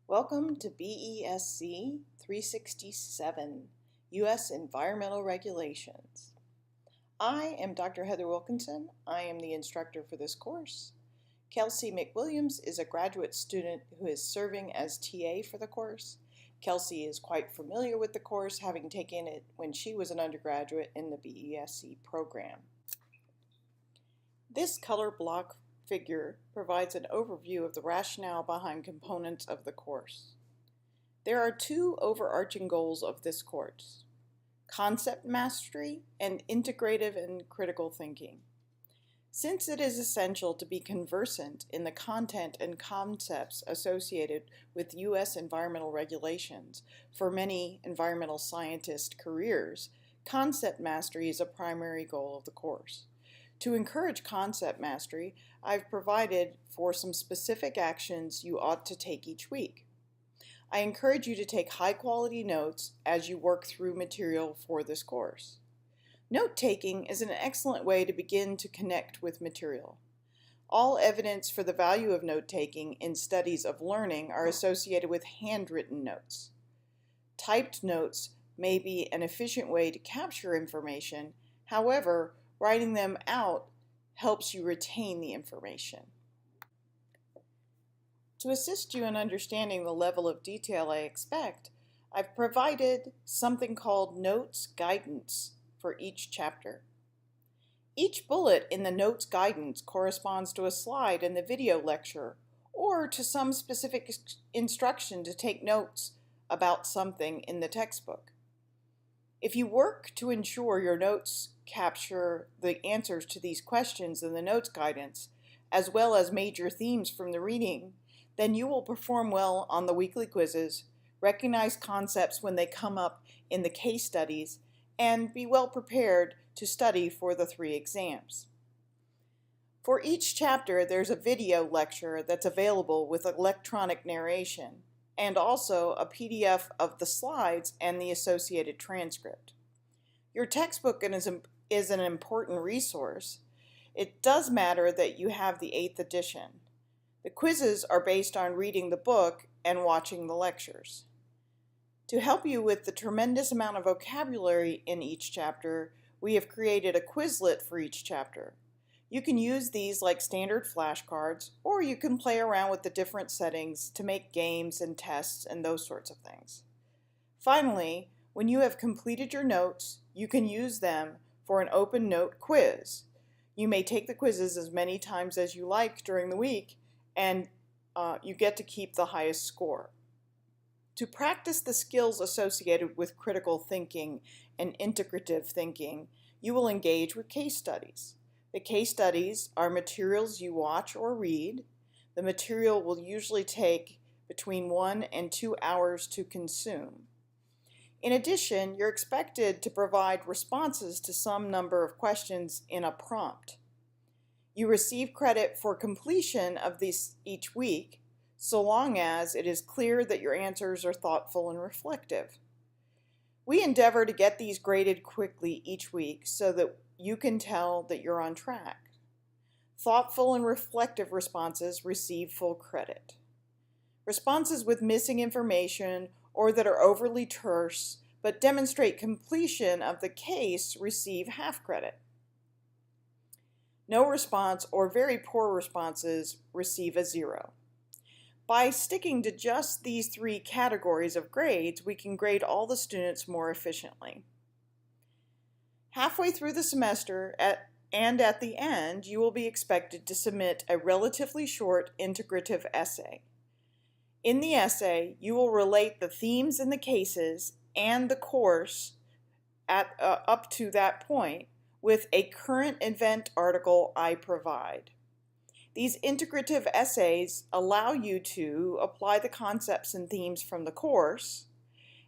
Welcome to BESC 367, U.S. Environmental Regulations. I am Dr. Heather Wilkinson. I am the instructor for this course. Kelsey McWilliams is a graduate student who is serving as TA for the course. Kelsey is quite familiar with the course, having taken it when she was an undergraduate in the BESC program. This color block figure provides an overview of the rationale behind components of the course. There are two overarching goals of this course: concept mastery and integrative and critical thinking. Since it is essential to be conversant in the content and concepts associated with U.S. environmental regulations for many environmental scientist careers, concept mastery is a primary goal of the course. To encourage concept mastery, I've provided for some specific actions you ought to take each week. I encourage you to take high-quality notes as you work through material for this course. Note-taking is an excellent way to begin to connect with material. All evidence for the value of note-taking in studies of learning are associated with handwritten notes. Typed notes may be an efficient way to capture information. However, writing them out helps you retain the information. To assist you in understanding the level of detail I expect, I've provided something called Notes Guidance for each chapter. Each bullet in the Notes Guidance corresponds to a slide in the video lecture or to some specific instruction to take notes about something in the textbook. If you work to ensure your notes capture the answers to these questions in the notes guidance, as well as major themes from the reading, then you will perform well on the weekly quizzes, recognize concepts when they come up in the case studies, and be well prepared to study for the 3 exams. For each chapter, there's a video lecture that's available with electronic narration, and also a PDF of the slides and the associated transcript. Your textbook is an important resource. It does matter that you have the 8th edition. The quizzes are based on reading the book and watching the lectures. To help you with the tremendous amount of vocabulary in each chapter, we have created a Quizlet for each chapter. You can use these like standard flashcards, or you can play around with the different settings to make games and tests and those sorts of things. Finally, when you have completed your notes, you can use them for an open note quiz. You may take the quizzes as many times as you like during the week, and you get to keep the highest score. To practice the skills associated with critical thinking and integrative thinking, you will engage with case studies. The case studies are materials you watch or read. The material will usually take between 1 and 2 hours to consume. In addition, you're expected to provide responses to some number of questions in a prompt. You receive credit for completion of these each week, so long as it is clear that your answers are thoughtful and reflective. We endeavor to get these graded quickly each week so that you can tell that you're on track. Thoughtful and reflective responses receive full credit. Responses with missing information or that are overly terse but demonstrate completion of the case receive half credit. No response or very poor responses receive a 0. By sticking to just these 3 categories of grades, we can grade all the students more efficiently. Halfway through the semester and at the end, you will be expected to submit a relatively short integrative essay. In the essay, you will relate the themes in the cases and the course up to that point with a current event article I provide. These integrative essays allow you to apply the concepts and themes from the course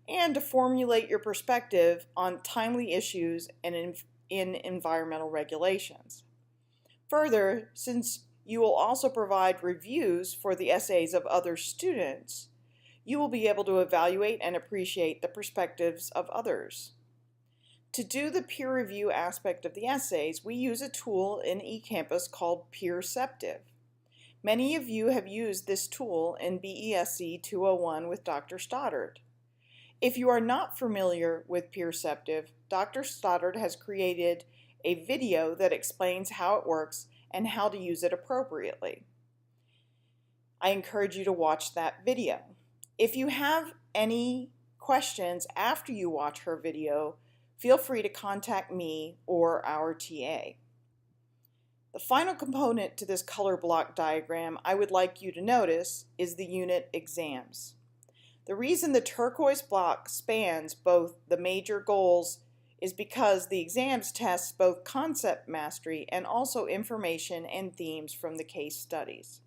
and to formulate your perspective on timely issues in environmental regulations. Further, since you will also provide reviews for the essays of other students, you will be able to evaluate and appreciate the perspectives of others. To do the peer review aspect of the essays, we use a tool in eCampus called Peerceptive. Many of you have used this tool in BESC 201 with Dr. Stoddard. If you are not familiar with Peerceptive, Dr. Stoddard has created a video that explains how it works and how to use it appropriately. I encourage you to watch that video. If you have any questions after you watch her video, feel free to contact me or our TA. The final component to this color block diagram I would like you to notice is the unit exams. The reason the turquoise block spans both the major goals is because the exams test both concept mastery and also information and themes from the case studies.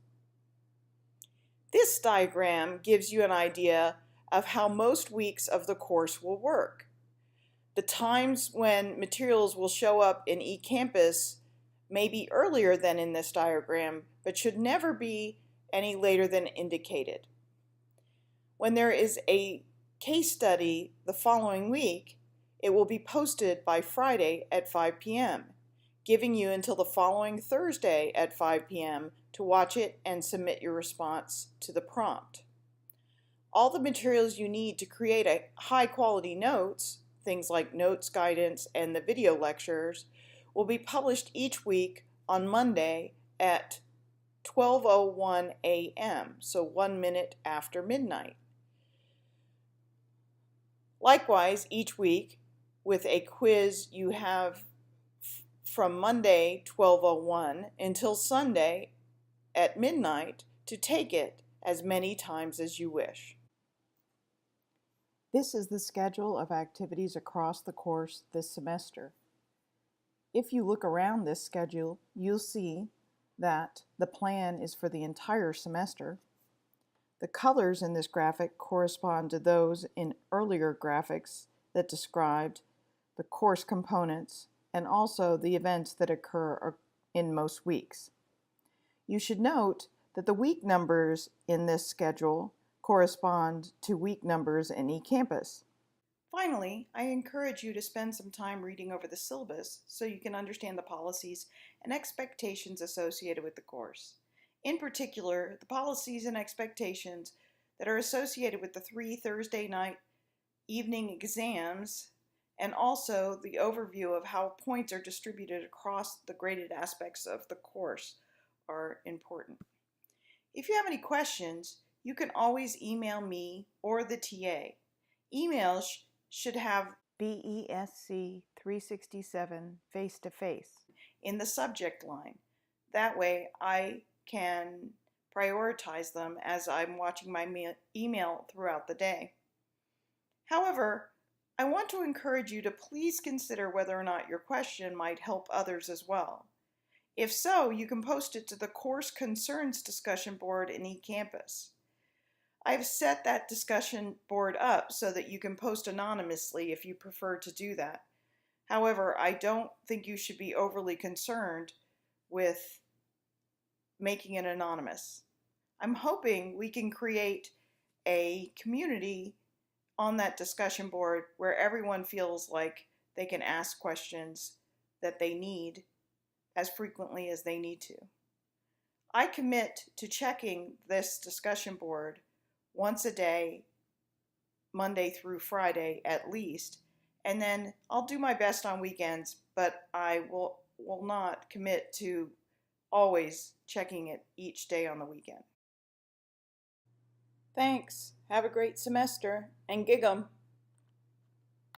This diagram gives you an idea of how most weeks of the course will work. The times when materials will show up in eCampus may be earlier than in this diagram, but should never be any later than indicated. When there is a case study the following week, it will be posted by Friday at 5 p.m., giving you until the following Thursday at 5 p.m. to watch it and submit your response to the prompt. All the materials you need to create a high-quality notes, things like notes guidance and the video lectures, will be published each week on Monday at 12:01 a.m., so 1 minute after midnight. Likewise, each week, with a quiz you have from Monday 12:01 until Sunday at midnight to take it as many times as you wish. This is the schedule of activities across the course this semester. If you look around this schedule, you'll see that the plan is for the entire semester. The colors in this graphic correspond to those in earlier graphics that described the course components and also the events that occur in most weeks. You should note that the week numbers in this schedule correspond to week numbers in eCampus. Finally, I encourage you to spend some time reading over the syllabus so you can understand the policies and expectations associated with the course. In particular, the policies and expectations that are associated with the 3 Thursday night evening exams, and also the overview of how points are distributed across the graded aspects of the course are important. If you have any questions, you can always email me or the TA. Emails should have BESC 367 face-to-face in the subject line. That way I can prioritize them as I'm watching my email throughout the day. However, I want to encourage you to please consider whether or not your question might help others as well. If so, you can post it to the Course Concerns discussion board in eCampus. I've set that discussion board up so that you can post anonymously if you prefer to do that. However, I don't think you should be overly concerned with making it anonymous. I'm hoping we can create a community on that discussion board where everyone feels like they can ask questions that they need as frequently as they need to. I commit to checking this discussion board once a day, Monday through Friday at least, and then I'll do my best on weekends, but I will not commit to always checking it each day on the weekend. Thanks. Have a great semester and gig 'em.